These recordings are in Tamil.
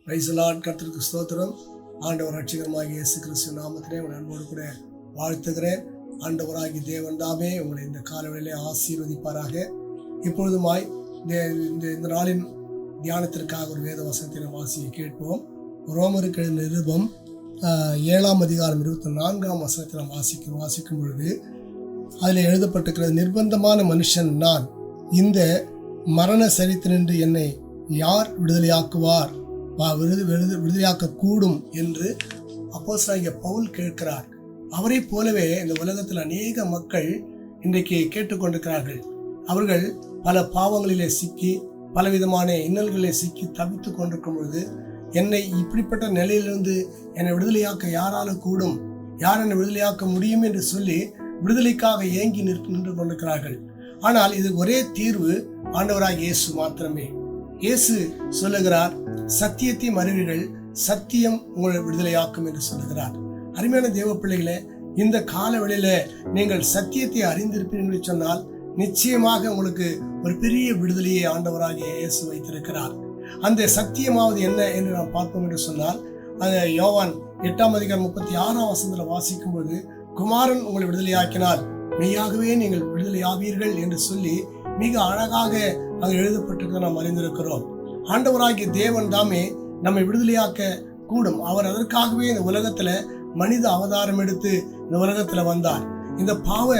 Praise the Lord. கர்த்தருக்கு ஸ்தோத்திரம். ஆண்டவர் ரட்சகருமாகிய இயேசு கிறிஸ்து நாமத்திலே உங்கள் அன்போடு கூட வாழ்த்துகிறேன். ஆண்டவராகிய தேவன் தாமே உங்களை இந்த காலவெளியிலே ஆசீர்வதிப்பாராக. இப்பொழுதுமாய் இந்த நாளின் தியானத்திற்காக ஒரு வேத வசனத்தை நாம் வாசிக்க கேட்போம். ரோமருக்கு எழுதின நிருபம் 7ஆம் அதிகாரம் 24ஆம் வசனத்தை நாம் வாசிக்கும் பொழுது அதில் எழுதப்பட்டிருக்கிறது, நிர்பந்தமான மனுஷன் நான், இந்த மரண சரித்தினின்று என்னை யார் விடுதலையாக்குவார், விடுதலையாக்க கூடும் என்று அப்போஸ்தலனாகிய பவுல் கேட்கிறார். அவரை போலவே இந்த உலகத்தில் அநேக மக்கள் இன்றைக்கு கேட்டுக்கொண்டிருக்கிறார்கள். அவர்கள் பல பாவங்களிலே சிக்கி பலவிதமான இன்னல்களிலே சிக்கி தவித்து கொண்டிருக்கும் பொழுது, என்னை இப்படிப்பட்ட நிலையிலிருந்து என்னை விடுதலையாக்க யாரால கூடும், யார் என்னை விடுதலையாக்க முடியும் என்று சொல்லி விடுதலைக்காக ஏங்கி நின்று கொண்டிருக்கிறார்கள். ஆனால் இது ஒரே தீர்வு ஆண்டவராகிய இயேசு மாத்திரமே. இயேசு சொல்லுகிறார், சத்தியத்தையும் அறிவீர்கள், சத்தியம் உங்களை விடுதலையாக்கும் என்று சொல்லுகிறார். அருமையான தேவ பிள்ளைகளே, இந்த காலவெளியில நீங்கள் சத்தியத்தை அறிந்திருப்பீர்கள் சொன்னால் நிச்சயமாக உங்களுக்கு ஒரு பெரிய விடுதலையை ஆண்டவராகிய இயேசு வைத்திருக்கிறார். அந்த சத்தியமாவது என்ன என்று நாம் பார்ப்போம் என்று சொன்னால், யோவான் 8ஆம் அதிகாரம் 36ஆம் வசனத்தில் வாசிக்கும் போது, குமாரன் உங்களை விடுதலையாக்கினால் மெய்யாகவே நீங்கள் விடுதலையாவீர்கள் என்று சொல்லி மிக அழகாக அங்கு எழுதப்பட்டிருக்க நாம் அறிந்திருக்கிறோம். ஆண்டவராகிய தேவன் தாமே நம்மை விடுதலையாக்க கூடும். அவர் அதற்காகவே இந்த உலகத்துல மனித அவதாரம் எடுத்து இந்த உலகத்துல வந்தார். இந்த பாவ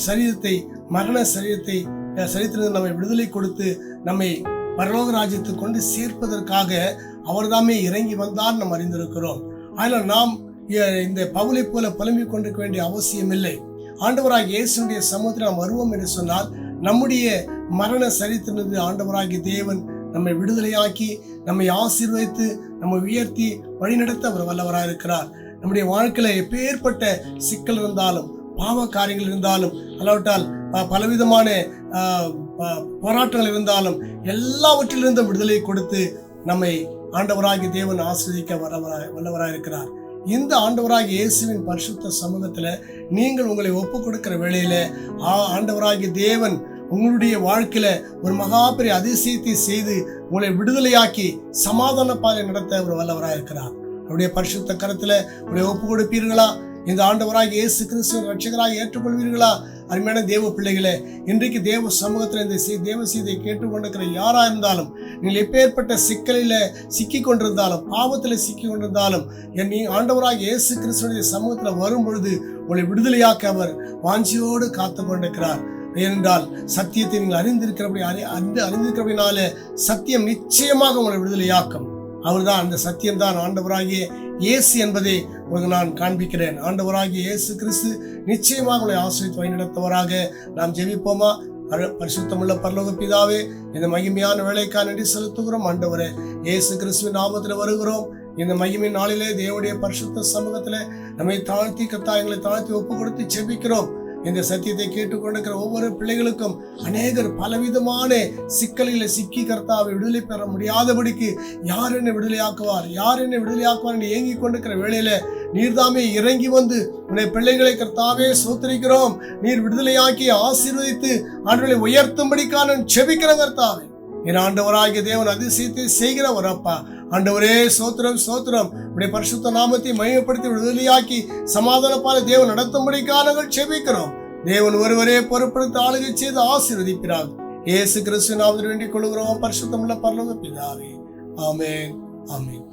சரீரத்தை, மரண சரீரத்திலிருந்து நம்மை விடுதலை கொடுத்து நம்மை பரலோக ராஜ்யத்துக்கு கொண்டு சேர்ப்பதற்காக அவர் தாமே இறங்கி வந்தார் நாம் அறிந்திருக்கிறோம். ஆனால் நாம் இந்த பவுலை போல புலம்பிக் கொண்டிருக்க வேண்டிய அவசியம் இல்லை. ஆண்டவராகிய இயேசுடைய சமூகத்தில் நாம் வருவோம் என்று சொன்னால் நம்முடைய மரண சரித்திலிருந்து ஆண்டவராகிய தேவன் நம்மை விடுதலையாக்கி நம்மை ஆசீர்வதித்து நம்மை உயர்த்தி வழிநடத்த அவர் வல்லவராக இருக்கிறார். நம்முடைய வாழ்க்கையில எப்பேற்பட்ட சிக்கல் இருந்தாலும், பாவ காரியங்கள் இருந்தாலும், அல்லாவிட்டால் பலவிதமான போராட்டங்கள் இருந்தாலும் எல்லாவற்றிலிருந்தும் விடுதலை கொடுத்து நம்மை ஆண்டவராகிய தேவன் ஆசீர்வதிக்க வல்லவராக இருக்கிறார். இந்த ஆண்டவராகிய இயேசுவின் பரிசுத்த சமூகத்துல நீங்கள் உங்களை ஒப்பு கொடுக்கிற வேளையில ஆண்டவராகிய தேவன் உங்களுடைய வாழ்க்கையில ஒரு மகா பெரிய அதிசயத்தை செய்து உங்களை விடுதலையாக்கி சமாதான பாதை நடத்த ஒரு வல்லவராக இருக்கிறார். அவருடைய பரிசுத்த கரத்துல உங்களை ஒப்பு கொடுப்பீர்களா? இந்த ஆண்டவராகிய இயேசு கிறிஸ்துவின் ரட்சகராக ஏற்றுக்கொள்வீர்களா? அருமையான தேவ பிள்ளைகளே, இன்றைக்கு தேவ சமூகத்தில் இந்த தேவ செய்தியை கேட்டுக்கொண்டிருக்கிற யாரா இருந்தாலும், நீங்கள் எப்பேற்பட்ட சிக்கலில சிக்கி கொண்டிருந்தாலும், பாவத்துல சிக்கி கொண்டிருந்தாலும், நீ ஆண்டவராகிய இயேசு கிறிஸ்துவினுடைய சமூகத்துல வரும் பொழுது உங்களை விடுதலையாக்க அவர் வாஞ்சியோடு காத்து கொண்டிருக்கிறார். ஏனென்றால் சத்தியத்தை நீங்கள் அறிந்திருக்கிறபடினால சத்தியம் நிச்சயமாக உங்களை விடுதலையாக்கும். அவர்தான், அந்த சத்தியம் தான் ஆண்டவராகிய இயேசு என்பதை உங்களுக்கு நான் காண்பிக்கிறேன். ஆண்டவராகிய இயேசு கிறிஸ்து நிச்சயமாக உங்களை ஆசீர்வதித்து வழிநடத்துவராக. நாம் ஜெபிப்போமா? பரிசுத்தமுள்ள பரலோக பிதாவே, இந்த மகிமையான வேலைக்காக நன்றி செலுத்துகிறோம். ஆண்டவரே, இயேசு கிறிஸ்துவின் நாமத்தில் வருகிறோம். இந்த மகிமை நாளிலே தேவனுடைய பரிசுத்த சமூகத்துல நம்மை தாழ்த்தி எங்களை தாழ்த்தி ஒப்பு கொடுத்து ஜெபிக்கிறோம். இந்த சத்தியத்தை கேட்டுக்கொண்டிருக்கிற ஒவ்வொரு பிள்ளைகளுக்கும் அநேகர் பலவிதமான சிக்கலில் சிக்கி கர்த்தாவை விடுதலை பெற முடியாதபடிக்கு யார் என்னை விடுதலையாக்குவார் என்று ஏங்கி கொண்டிருக்கிற வேளையில நீர்தாமே இறங்கி வந்து உன்னுடைய பிள்ளைகளை கர்த்தாவே சோத்தரிக்கிறோம். நீர் விடுதலையாக்கி ஆசீர்வதித்து ஆண்டவரை உயர்த்தும்படிக்கான செபிக்கிறேன் கர்த்தாவே. என் ஆண்டவராகிய தேவன் அதிசயத்தை செய்கிறவர் அப்பா. ஆண்டவரே, சோத்திரம் உடைய பரிசுத்த நாமத்தை மகிமைப்படுத்தி விடுதலையாக்கி சமாதானப்பால தேவன் நடத்தும்படிக்காக நாங்கள் செபிக்கிறோம். தேவன் ஒருவரே பொறுப்படுத்த ஆளுகை செய்து ஆசீர்வதிக்கிறார். இயேசு கிறிஸ்துவின் நாமத்தில் வேண்டிக் கொள்கிறோம். பரிசுத்தமுள்ள பரலோக பிதாவே, ஆமென், ஆமென்.